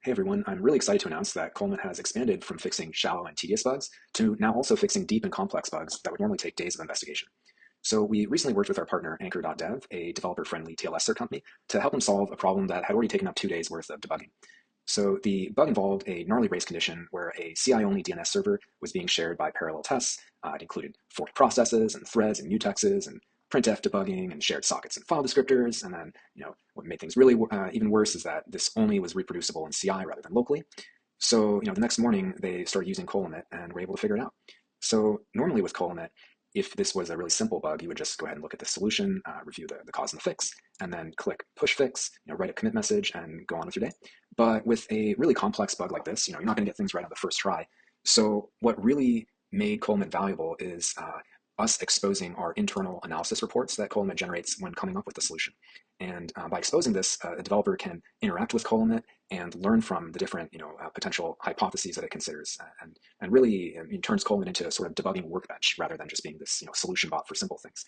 Hey everyone, I'm really excited to announce that Colimit has expanded from fixing shallow and tedious bugs to now also fixing deep and complex bugs that would normally take days of investigation. So we recently worked with our partner Anchor.dev, a developer-friendly TLS company, to help them solve a problem that had already taken up 2 days worth of debugging. So the bug involved a gnarly race condition where a CI-only DNS server was being shared by parallel tests. It included forked processes and threads and mutexes and printf debugging and shared sockets and file descriptors. And then, what made things really even worse is that this only was reproducible in CI rather than locally. So, the next morning they started using Colimit and were able to figure it out. So normally with Colimit, if this was a really simple bug, you would just go ahead and look at the solution, review the cause and the fix, and then click push fix, write a commit message and go on with your day. But with a really complex bug like this, you're not going to get things right on the first try. So what really made Colimit valuable is us exposing our internal analysis reports that Colimit generates when coming up with the solution. And by exposing this, a developer can interact with Colimit and learn from the different potential hypotheses that it considers, and really turns Colimit into a sort of debugging workbench rather than just being this solution bot for simple things.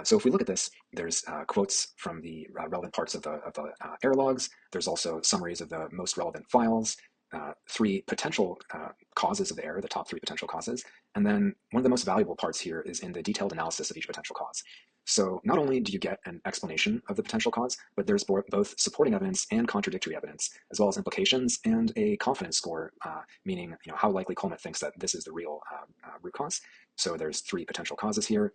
So if we look at this, there's quotes from the relevant parts of the error logs. There's also summaries of the most relevant files, three potential causes of the error, the top three potential causes. And then one of the most valuable parts here is in the detailed analysis of each potential cause. So not only do you get an explanation of the potential cause, but there's both supporting evidence and contradictory evidence, as well as implications and a confidence score, meaning how likely Colimit thinks that this is the real root cause. So there's three potential causes here.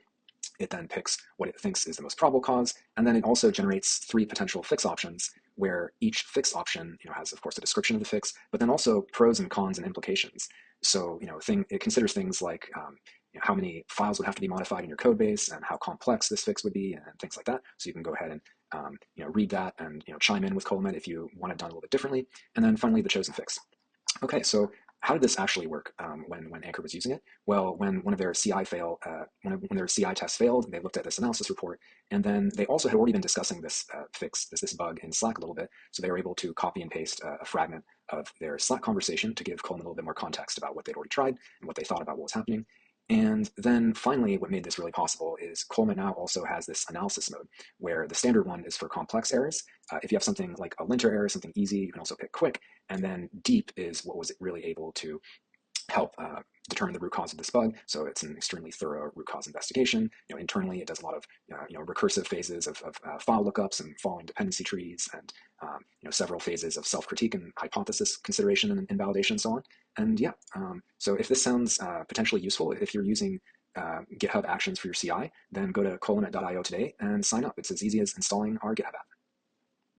It then picks what it thinks is the most probable cause, and then it also generates three potential fix options, where each fix option has, of course, a description of the fix, but then also pros and cons and implications. So it considers things like how many files would have to be modified in your code base and how complex this fix would be and things like that. So you can go ahead and read that and chime in with Colimit if you want it done a little bit differently. And then finally, the chosen fix. Okay, so how did this actually work when Anchor was using it? Well, when one of their CI tests failed, they looked at this analysis report, and then they also had already been discussing this fix, this bug in Slack a little bit, so they were able to copy and paste a fragment of their Slack conversation to give Colimit a little bit more context about what they'd already tried and what they thought about what was happening. And then finally, what made this really possible is Colimit now also has this analysis mode, where the standard one is for complex errors. If you have something like a linter error, something easy, you can also pick quick. And then deep is what was really able to help determine the root cause of this bug. So it's an extremely thorough root cause investigation. Internally, it does a lot of recursive phases of file lookups and following dependency trees, and several phases of self-critique and hypothesis consideration and validation and so on. And yeah, so if this sounds potentially useful, if you're using GitHub Actions for your CI, then go to colimit.io today and sign up. It's as easy as installing our GitHub app.